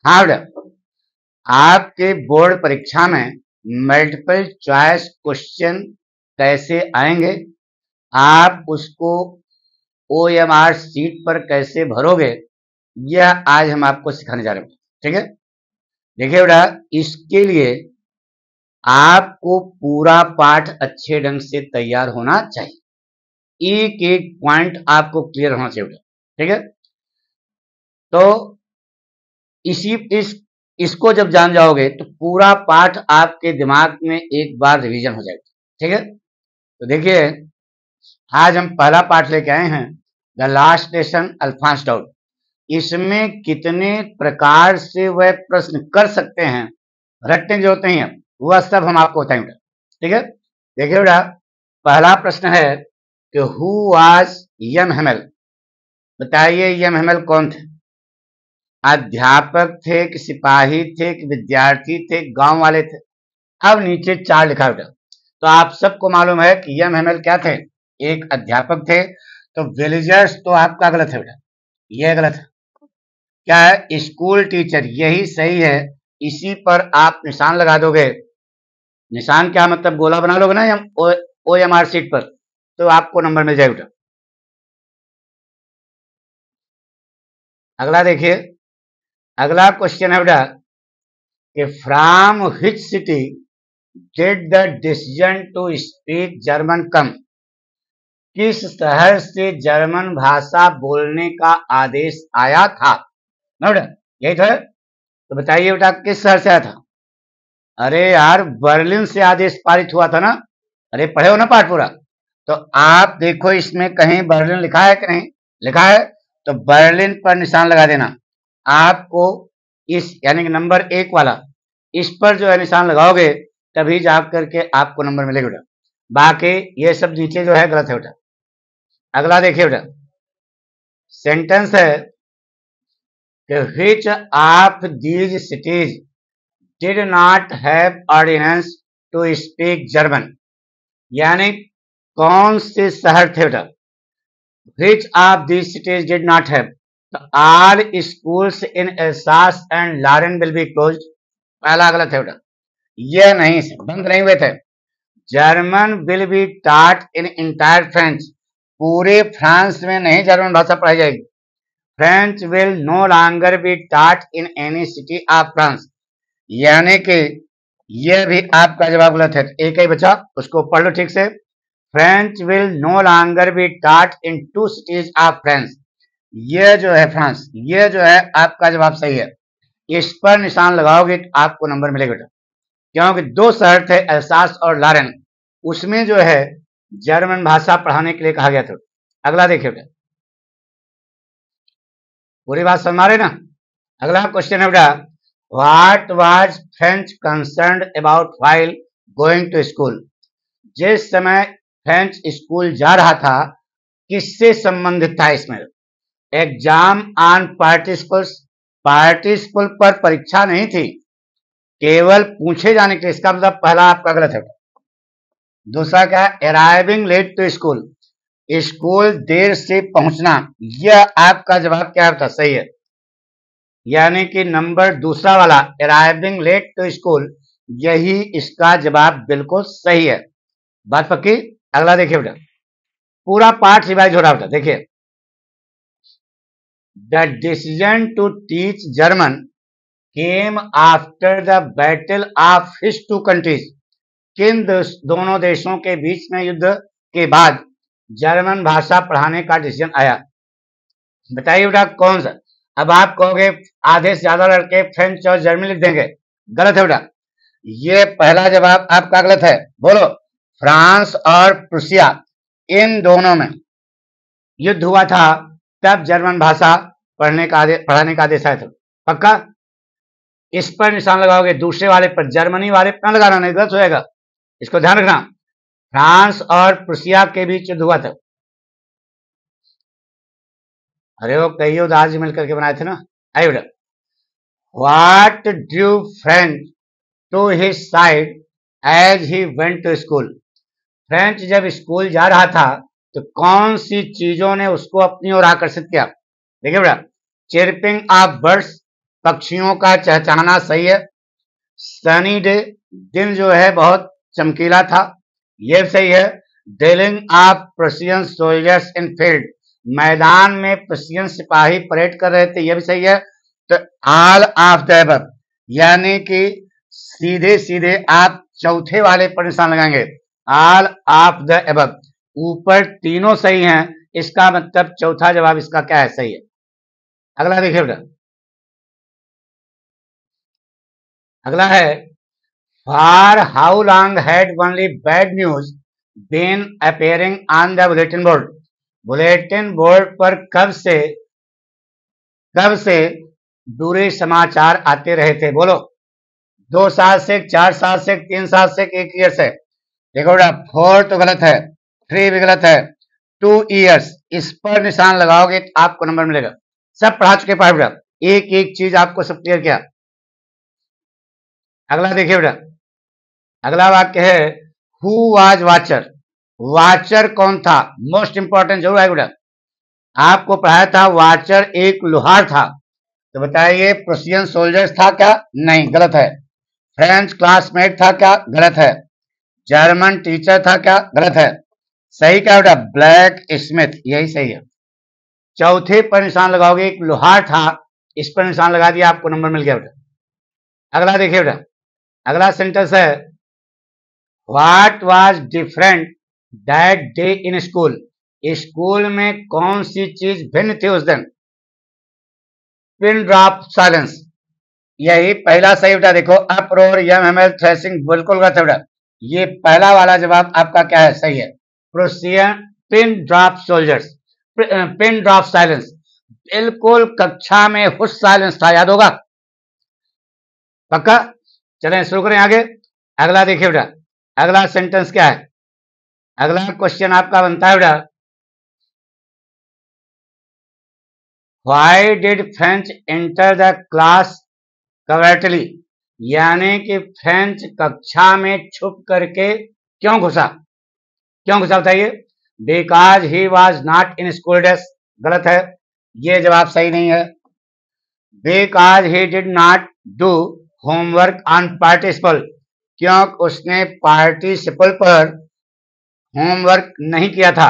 हाँ बेटा, आपके बोर्ड परीक्षा में मल्टीपल चॉइस क्वेश्चन कैसे आएंगे, आप उसको OMR सीट पर कैसे भरोगे, यह आज हम आपको सिखाने जा रहे हैं। ठीक है, देखिए बेटा, इसके लिए आपको पूरा पाठ अच्छे ढंग से तैयार होना चाहिए, एक एक पॉइंट आपको क्लियर होना चाहिए बेटा। ठीक है, तो इसको जब जान जाओगे तो पूरा पाठ आपके दिमाग में एक बार रिवीजन हो जाएगा। ठीक है, तो देखिए, आज हम पहला पाठ लेके आए हैं, the last lesson Alphonse doubt. इसमें कितने प्रकार से वह प्रश्न कर सकते हैं, रटने जो होते हैं, वह सब हम आपको बताएंगे। ठीक है, देखिए बेटा, पहला प्रश्न है कि हु वाज एम हेमल। बताइए एम हेमल कौन थे? अध्यापक थे कि सिपाही थे कि विद्यार्थी थे, गांव वाले थे? अब नीचे 4 लिखा बेटा, तो आप सबको मालूम है कि एम हेमल क्या थे, एक अध्यापक थे। तो विलेजर्स तो आपका गलत है बेटा, यह गलत है। क्या है? स्कूल टीचर, यही सही है। इसी पर आप निशान लगा दोगे। निशान क्या मतलब, गोला बना लोगे ना OMR सीट पर, तो आपको नंबर मिल जाएगा बेटा। अगला देखिए, अगला क्वेश्चन है बेटा कि from which city did the decision to speak German come. किस शहर से जर्मन भाषा बोलने का आदेश आया था? ना बेटा, यही था। तो बताइए बेटा, किस शहर से आया था? अरे यार, बर्लिन से आदेश पारित हुआ था ना। अरे पढ़े हो ना पाठ पूरा? तो आप देखो, इसमें कहीं बर्लिन लिखा है कि नहीं लिखा है, तो बर्लिन पर निशान लगा देना। आपको इस यानी कि नंबर 1 वाला, इस पर जो है निशान लगाओगे, तभी जा करके आपको नंबर मिलेगा बेटा। बाकी ये सब नीचे जो है गलत है बेटा। अगला देखिए बेटा, सेंटेंस है कि which of these cities did not have ordinance to speak German। यानी कौन से शहर थे बेटा? Which of these cities did not have? तो all schools in Alsace and Lorraine will be closed। पहला गलत है बेटा, यह नहीं, बंद नहीं हुए थे। German will be taught in entire French. पूरे फ्रांस में नहीं जर्मन भाषा पढ़ाई जाएगी। French will no longer be taught in any city of France. यानी कि यह भी आपका जवाब गलत है। एक ही बचा, उसको पढ़ लो ठीक से। French will no longer be taught in 2 cities of France. यह जो है फ्रांस, यह जो है आपका जवाब सही है। इस पर निशान लगाओगे तो आपको नंबर मिलेगा बेटा, क्योंकि 2 शहर थे, अल्सास और लॉरेन, उसमें जो है जर्मन भाषा पढ़ाने के लिए कहा गया था। अगला देखिए बेटा, पूरी बात समझ रहे ना? अगला क्वेश्चन है बेटा, what was French concerned about while going to school. जिस समय फ्रेंच स्कूल जा रहा था, किससे संबंधित था इसमें? एग्जाम ऑन पार्टिसिपल्स, पार्टिसिपल पर परीक्षा नहीं थी, केवल पूछे जाने के लिए। इसका मतलब पहला आपका गलत है। दूसरा क्या है? Arriving late to school, school देर से पहुंचना, यह आपका जवाब क्या होता? सही है। यानी कि नंबर दूसरा वाला, अराइविंग लेट टू स्कूल, यही इसका जवाब बिल्कुल सही है। बात पक्की? अगला देखिए बेटा, पूरा पाठ रिवाइज हो रहा बेटा। देखिए, the decision to teach German came after the battle of his 2 countries. किन दोनों देशों के बीच में युद्ध के बाद जर्मन भाषा पढ़ाने का डिसीजन आया? बताइए बेटा कौन सा? अब आप कहोगे आधे से ज्यादा लड़के फ्रेंच और जर्मनी लिख देंगे, गलत है बेटा। ये पहला जवाब आपका गलत है। बोलो, फ्रांस और प्रूसिया, इन दोनों में युद्ध हुआ था, तब जर्मन भाषा पढ़ाने का आदेश आया था। पक्का? इस पर निशान लगाओगे, दूसरे वाले पर, जर्मनी वाले पर न लगाना, नहीं गलत हो जाएगा। इसको ध्यान रखना, फ्रांस और प्रूसिया के बीच युद्ध हुआ था। अरे वो कई युद्ध आज मिलकर के बनाए थे ना। आइए बेटा, what drew French to his side as he went to school. French जब स्कूल जा रहा था तो कौन सी चीजों ने उसको अपनी ओर आकर्षित किया? देखिए बेटा, चिरपिंग ऑफ बर्ड्स, पक्षियों का चहचहाना सही है। सनी डे, दिन जो है बहुत चमकीला था, ये भी सही है। Drilling of Prussian soldiers in field, मैदान में प्रशियन सिपाही परेड कर रहे थे, ये भी सही है। तो ऑल ऑफ द अबव, यानी कि सीधे सीधे आप चौथे वाले पर निशान लगाएंगे, ऑल ऑफ द अबव, ऊपर तीनों सही हैं, इसका मतलब चौथा जवाब इसका क्या है, सही है। अगला देखिए बेटा, अगला है for how long had only bad news been appearing on the bulletin board, bulletin board पर कब से बुरे समाचार आते रहे थे, बोलो। 2 साल से, 4 साल से, 3 साल से, 1 ईयर से। देखो बेटा, 4 तो गलत है, 3 भी गलत है, 2 ईयर्स, इस पर निशान लगाओगे तो आपको नंबर मिलेगा। सब पढ़ा चुके पाए बेटा, एक एक चीज आपको सब क्लियर किया। अगला देखिए बेटा, अगला वाक्य है हु वाज वाचर, वाचर कौन था, मोस्ट इंपॉर्टेंट जरूर है बेटा। आपको पढ़ाया था वाचर एक लोहार था, तो बताइए प्रुशियन सोल्जर्स था क्या, नहीं, गलत है। फ्रेंच क्लासमेट था क्या, गलत है। जर्मन टीचर था क्या, गलत है। सही क्या बेटा, ब्लैक स्मिथ, यही सही है। चौथे पर निशान लगाओगे, एक लोहार था, इस पर निशान लगा दिया, आपको नंबर मिल गया बेटा। अगला देखिए बेटा, अगला सेंटेंस है what was different that day in school, school में कौन सी चीज भिन्न थी उस दिन। पिन ड्रॉप साइलेंस, यही पहला सही बेटा। देखो अप्रोर, यमहमेल, थ्रेसिंग, बिल्कुल गलत है बेटा। ये पहला वाला जवाब आपका क्या है, सही है। Prussian pin drop soldiers, pin drop silence, बिल्कुल कक्षा में हुश साइलेंस था, याद होगा, पक्का। चलें शुरू करें आगे। अगला देखिए बेटा, अगला सेंटेंस क्या है, अगला क्वेश्चन आपका बनता है बेटा why did French enter the class covertly, यानी कि फ्रेंच कक्षा में छुप करके क्यों घुसा, बताइए। Because he was not in school dress, गलत है, ये जवाब सही नहीं है। Because he did not do homework on participle, क्योंकि उसने पार्टिसिपल पर होमवर्क नहीं किया था।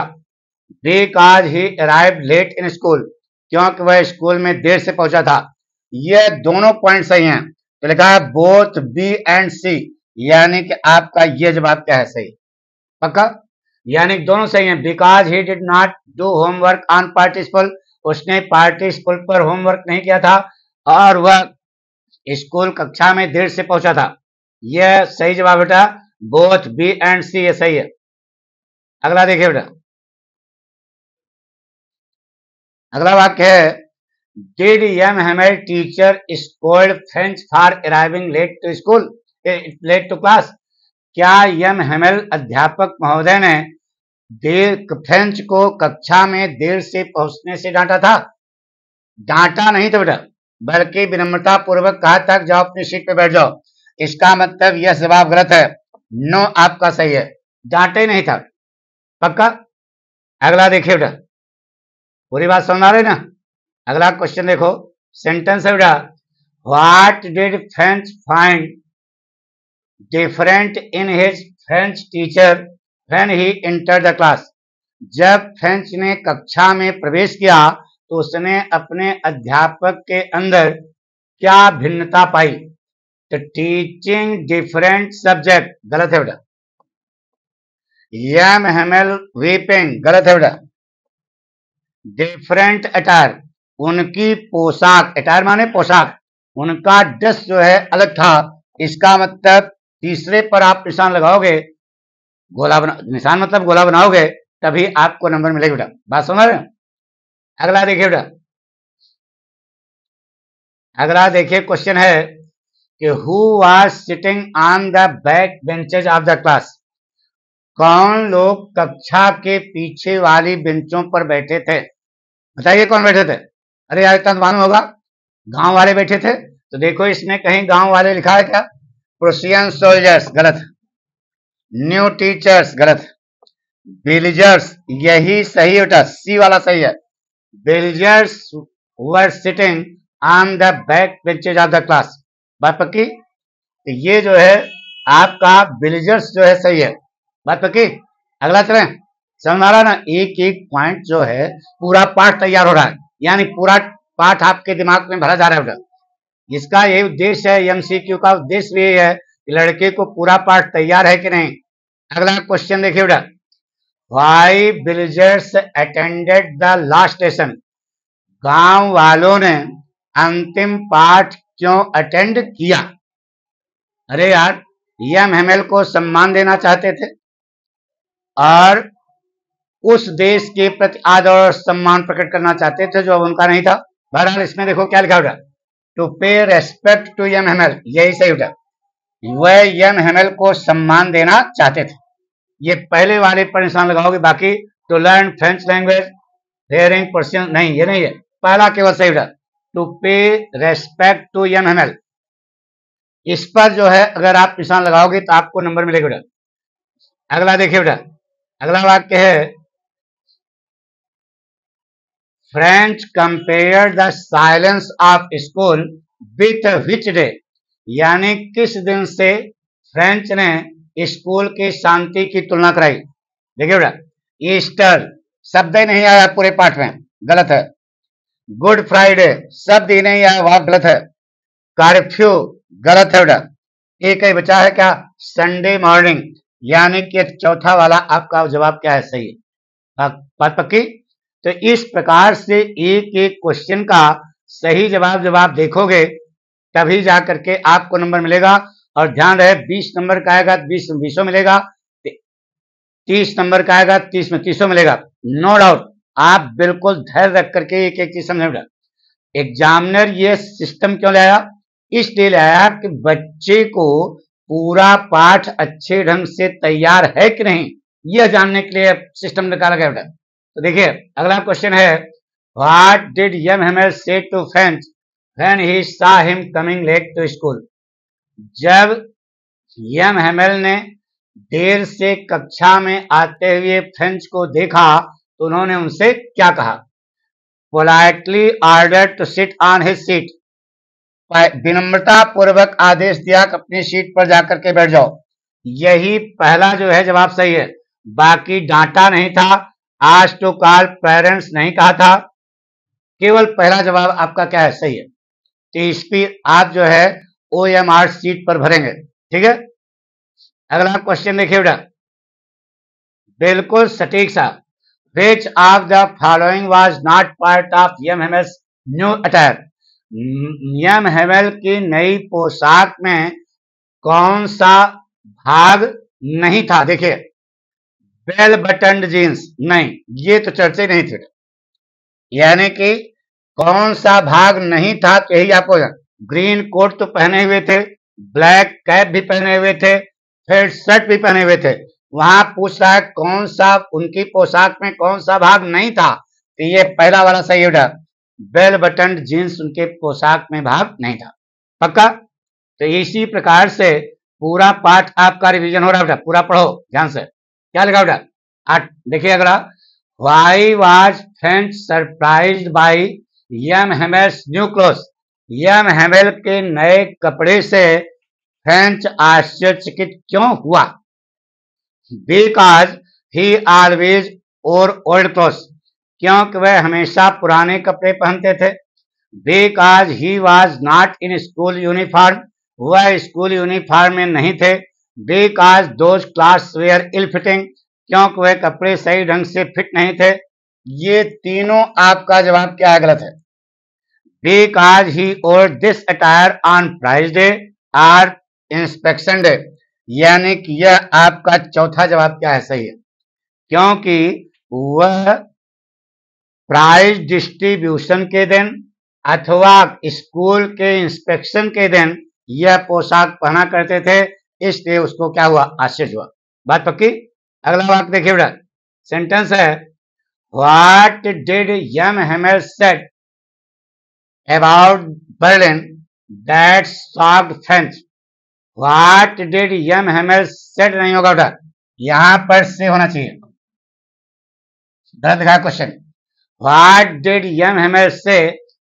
Because he arrived late in school, क्योंकि वह स्कूल में देर से पहुंचा था। ये दोनों पॉइंट सही हैं, तो लिखा है बोथ बी एंड सी, यानी कि आपका ये जवाब क्या है, सही, पक्का, यानी दोनों सही हैं। Because he did not do homework on participle, उसने पार्टिसिपल पर होमवर्क नहीं किया था, और वह स्कूल कक्षा में देर से पहुंचा था। यह सही जवाब बेटा, बोथ बी एंड सी, ये सही है। अगला देखिए बेटा, अगला वाक्य है did M Hamel teacher scolded French for arriving late to school, late to class, क्या यमहमेल अध्यापक महोदय ने फ्रेंच को कक्षा में देर से पहुंचने से डांटा था। डांटा नहीं था बेटा, बल्कि विनम्रता पूर्वक कहा था जाओ अपनी सीट पे बैठ जाओ, इसका मतलब यह जवाब गलत है, नो आपका सही है, डांटे नहीं था, पक्का। अगला देखिए बेटा, पूरी बात समझ आ रही ना। अगला क्वेश्चन देखो, सेंटेंस है बेटा what did French find different in his French teacher when he entered the class, जब फ्रेंच ने कक्षा में प्रवेश किया तो उसने अपने अध्यापक के अंदर क्या भिन्नता पाई। तो टीचिंग डिफरेंट सब्जेक्ट, गलत है बेटा। यमहमेल वीपिंग, गलत है बेटा। डिफरेंट अटायर, उनकी पोशाक, अटायर माने पोशाक, उनका ड्रेस जो है अलग था, इसका मतलब तीसरे पर आप निशान लगाओगे, गोला बना, निशान मतलब गोला बनाओगे, तभी आपको नंबर मिलेगा बेटा, बात समझ रहे हैं। अगला देखिए बेटा, अगला देखिए क्वेश्चन है कि who was sitting on the back benches of the class, कौन लोग कक्षा के पीछे वाली बेंचों पर बैठे थे, बताइए कौन बैठे थे। अरे यार इतना मालूम होगा, गांव वाले बैठे थे, तो देखो इसमें कहीं गांव वाले लिखा है क्या, प्रुशियन सोल्जर्स, गलत। न्यू टीचर्स, गलत। विलेजर्स, यही सही बेटा, सी वाला सही है। Villagers were sitting on the back benches of the class. बात पक्की? तो ये जो है आपका विलेजर्स जो है सही है। बात पक्की? अगला चलें। समझ में आ रहा है ना? एक एक पॉइंट जो है पूरा पाठ तैयार हो रहा है, यानी पूरा पाठ आपके दिमाग में भरा जा रहा है बेटा। इसका ये उद्देश्य है, एमसीक्यू का उद्देश्य भी यही है कि लड़के को पूरा पाठ तैयार है कि नहीं। अगला क्वेश्चन देखिए बेटा, why villagers attended the last lesson. गांव वालों ने अंतिम पाठ क्यों अटेंड किया? अरे यार, एमएमएल को सम्मान देना चाहते थे और उस देश के प्रति आदर और सम्मान प्रकट करना चाहते थे जो उनका नहीं था। बहरहाल इसमें देखो क्या लिखा बेटा, टू पे रेस्पेक्ट टू एमएमएल, यही सही बेटा। वह एमएमएल को सम्मान देना चाहते थे। ये पहले वाले पर निशान लगाओगे, बाकी to learn French language hearing person नहीं, ये नहीं है। पहला केवल सही बेटा, टू पे रेस्पेक्ट टू एमएमएल। इस पर जो है अगर आप निशान लगाओगे तो आपको नंबर मिलेगा बेटा। अगला देखिए बेटा, अगला वाक्य है, French compare the silence of school with which day, यानी किस दिन से फ्रेंच ने स्कूल की शांति की तुलना कराई। देखिए बेटा, ईस्टर शब्द ही नहीं आया पूरे पाठ में, गलत है। गुड फ्राइडे शब्द ही नहीं आया, वह गलत है। कर्फ्यू गलत है बेटा। एक ही बचा है क्या, संडे मॉर्निंग, यानी कि चौथा वाला आपका जवाब क्या है, सही है। बात पक्की? तो इस प्रकार से एक एक क्वेश्चन का सही जवाब देखोगे तभी जा करके आपको नंबर मिलेगा। और ध्यान रहे, 20 नंबर का आएगा 20 में 20 मिलेगा, 30 नंबर का आएगा 30 में 30 मिलेगा। नो डाउट, आप बिल्कुल धैर्य रख करके एक एक चीज समझे। एग्जामिनर ये सिस्टम क्यों लाया? इसलिए लाया कि बच्चे को पूरा पाठ अच्छे ढंग से तैयार है कि नहीं, यह जानने के लिए सिस्टम निकाला गया बेटा। तो देखिए अगला क्वेश्चन है, what did MML say to French when he saw him coming late to school. जब एमएमएल ने देर से कक्षा में आते हुए फ्रेंच को देखा तो उन्होंने उनसे क्या कहा? Politely order to sit on his seat, विनम्रता पूर्वक आदेश दिया कि अपनी सीट पर जाकर के बैठ जाओ। यही पहला जो है जवाब सही है, बाकी डांटा नहीं था, आज टू कॉल पेरेंट्स नहीं कहा था, केवल पहला जवाब आपका क्या है, सही है। तो इस पर आप जो है OMR सीट पर भरेंगे, ठीक है। अगला क्वेश्चन देखिए बेटा, बिल्कुल सटीक सा, which of the following was not part of MML new attire. MML की नई पोशाक में कौन सा भाग नहीं था? देखिए, बेल बटन जीन्स नहीं, ये तो चर्चा नहीं थे। यानी कि कौन सा भाग नहीं था, तो यही आपको, ग्रीन कोट तो पहने हुए थे, ब्लैक कैप भी पहने हुए थे, फिर शर्ट भी पहने हुए थे। वहां पूछ रहा है कौन सा उनकी पोशाक में कौन सा भाग नहीं था, तो ये पहला वाला सही है, बेल बटन जीन्स उनके पोशाक में भाग नहीं था। पक्का? तो इसी प्रकार से पूरा पाठ आपका रिवीजन हो रहा है बेटा, पूरा पढ़ो ध्यान से। क्या लिखा बेटा? देखिए अगला, why was French surprised by M Hamel's new clothes. M Hamel के नए कपड़े से फ्रेंच आश्चर्यचकित क्यों हुआ? Because he always wore old clothes, क्योंकि वह हमेशा पुराने कपड़े पहनते थे। Because he was not in school uniform, वह स्कूल यूनिफॉर्म में नहीं थे। Because those clothes were ill fitting, क्योंकि वह कपड़े सही ढंग से फिट नहीं थे। ये तीनों आपका जवाब क्या है, गलत है। Because he wore this attire on prize day और इंस्पेक्शन डे, यानी कि यह आपका चौथा जवाब क्या है, सही है, क्योंकि वह प्राइज डिस्ट्रीब्यूशन के दिन अथवा स्कूल के इंस्पेक्शन के दिन यह पोशाक पहना करते थे, इसलिए उसको क्या हुआ, आश्चर्य हुआ। बात पक्की? अगला वाक्य देखिए बेटा, सेंटेंस है, what did MML said about Berlin that shocked French. What did MML said नहीं होगा बेटा, यहां पर से होना चाहिए, गलत लिखा question. What did MML say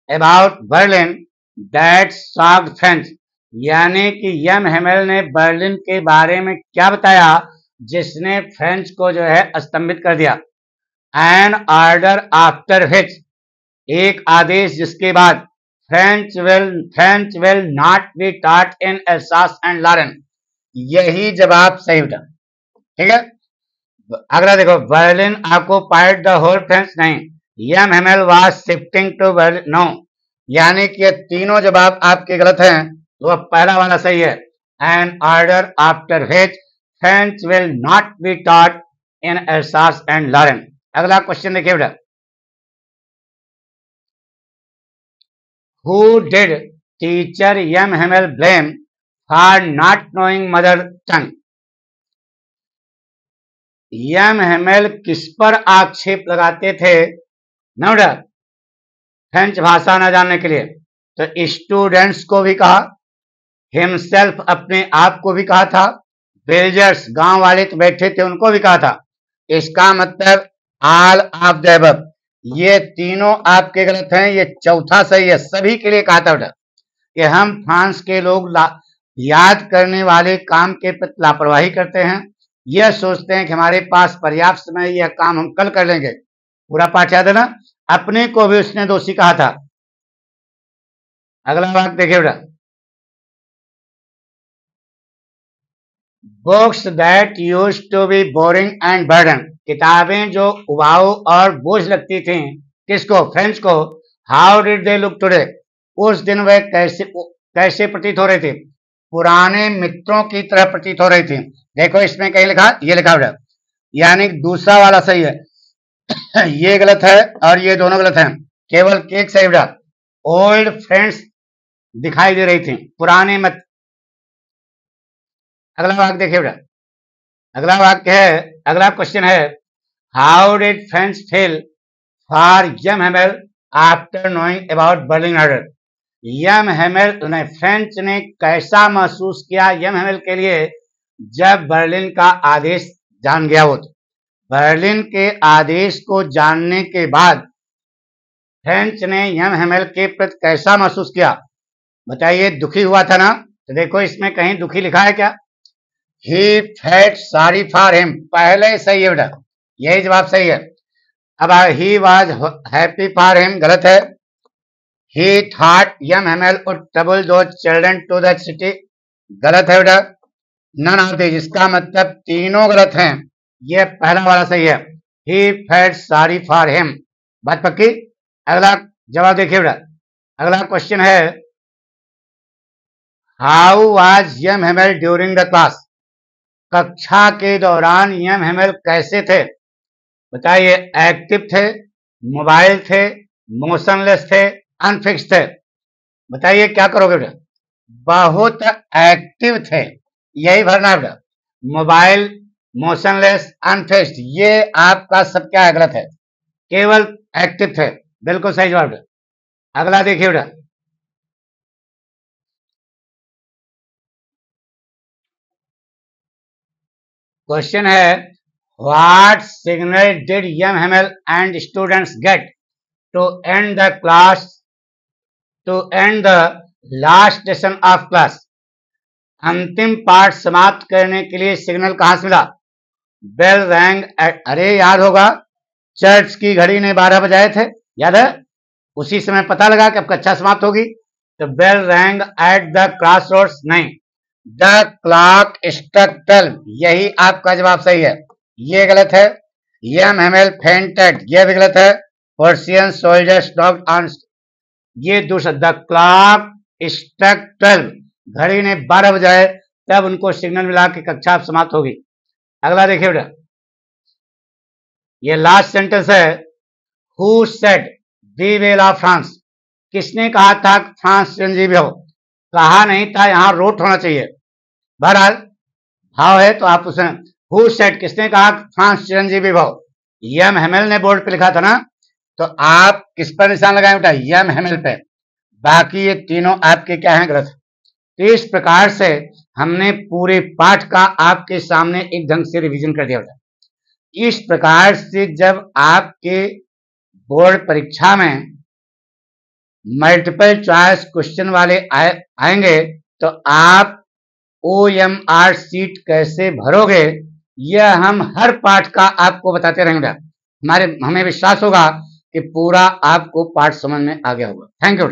about Berlin that shocked French, यानी कि यम हेमेल ने बर्लिन के बारे में क्या बताया जिसने फ्रेंच को जो है स्तंभित कर दिया। एन ऑर्डर आफ्टर विच, एक आदेश जिसके बाद French will not be taught in Alsace and Lorraine, यही जवाब सही होता। ठीक है, अगला देखो, Berlin occupied the whole French, नहीं, M Hamel was shifting to Berlin, no, यानी कि ये तीनों जवाब आपके गलत हैं, तो अब पहला वाला सही है। An order after which French will not be taught in Alsace and Lorraine. अगला क्वेश्चन देखिए बेटा, who did teacher M Hamel blame for not knowing mother tongue, M Hamel किस पर आक्षेप लगाते थे ना बेटा फ्रेंच भाषा न जानने के लिए? तो स्टूडेंट्स को भी कहा, हिमसेल्फ अपने आप को भी कहा था, विलेजर्स गांव वाले तो बैठे थे उनको भी कहा था। इसका मतलब ऑल ऑफ द अबव, ये तीनों आपके गलत हैं, ये चौथा सही है। सभी के लिए कहा था बेटा कि हम फ्रांस के लोग याद करने वाले काम के प्रति लापरवाही करते हैं, यह सोचते हैं कि हमारे पास पर्याप्त समय, यह काम हम कल कर लेंगे। पूरा पाठ याद है ना? अपने को भी उसने दोषी कहा था। अगला वाक्य देखिए बेटा, books that used to be boring and burden, किताबें जो उबाऊ और बोझ लगती थी किसको? फ्रेंच को। How did they look today, उस दिन वह कैसे प्रतीत हो रहे थे? पुराने मित्रों की तरह प्रतीत हो रही थी। देखो इसमें कहीं लिखा, ये लिखा बेटा, यानी दूसरा वाला सही है। ये गलत है और ये दोनों गलत हैं, केवल एक सही बेटा। ओल्ड फ्रेंड्स दिखाई दे रही थी, पुराने मित्र। अगला वाक्य देखिए बेटा, अगला वाक्य है, अगला क्वेश्चन है, how did French feel for M Hamel after knowing about Berlin order, M Hamel ने फ्रेंच ने कैसा महसूस किया यम हेमेल के लिए जब बर्लिन का आदेश जान गया? वो तो बर्लिन के आदेश को जानने के बाद फ्रेंच ने यम हेमेल के प्रति कैसा महसूस किया? बताइए, दुखी हुआ था ना? तो देखो इसमें कहीं दुखी लिखा है क्या? He felt sorry for him, पहले सही है बेटा, यही जवाब सही है। अब he was happy for him गलत है। He thought M Hamel would trouble those children to the city, गलत है बेटा। None of these, इसका मतलब तीनों गलत हैं, ये पहला वाला सही है। He felt sorry for him, बात पक्की। अगला जवाब देखिए बेटा, अगला क्वेश्चन है, how was M Hamel during the class, कक्षा के दौरान यम हेमेल कैसे थे? बताइए, एक्टिव थे, मोबाइल थे, मोशनलेस थे, अनफिक्स थे? बताइए क्या करोगे बेटा? बहुत एक्टिव थे, यही भरना है बेटा। मोबाइल, मोशनलेस, अनफिक्स्ड, ये आपका सब क्या है? गलत है, केवल एक्टिव थे, बिल्कुल सही जवाब बेटा। अगला देखिए बेटा, क्वेश्चन है, what signal did M Hamel and students get to end the class, to end the last session of class, अंतिम पाठ समाप्त करने के लिए सिग्नल कहां से मिला? बेल रैंग, अरे याद होगा, चर्च की घड़ी ने 12 बजाए थे, याद है? उसी समय पता लगा कि अब कक्षा समाप्त होगी, तो bell rang at the cross roads, नहीं, द क्लॉक स्ट्रक 12, यही आपका जवाब सही है, ये गलत है। यम हेमेल फेंटेड, ये भी गलत है। पर्शियन सोल्जर्स नॉक्ड ऑन, ये दूसरा, द क्लॉक स्ट्रक 12, घड़ी ने 12 बजाए तब उनको सिग्नल मिला कि कक्षा समाप्त होगी। अगला देखिए बेटा, ये लास्ट सेंटेंस है, who said we will of France, किसने कहा था फ्रांस चिरंजीवी हो? कहा नहीं था, यहां रोट होना चाहिए। बहरहाल भाव है तो आप उसमें हु सेड, किसने कहा फ्रांस चिरंजीवी हो? यम हेमेल ने बोर्ड पे लिखा था ना, तो आप किस पर निशान लगाए बेटा? यम हेमेल पे। बाकी ये तीनों आपके क्या हैं? गलत। तो इस प्रकार से हमने पूरे पाठ का आपके सामने एक ढंग से रिवीजन कर दिया बेटा। इस प्रकार से जब आपके बोर्ड परीक्षा में मल्टीपल चॉइस क्वेश्चन वाले आएंगे तो आप OMR सीट कैसे भरोगे, यह हम हर पाठ का आपको बताते रहेंगे। हमें विश्वास होगा कि पूरा आपको पाठ समझ में आ गया होगा। Thank you.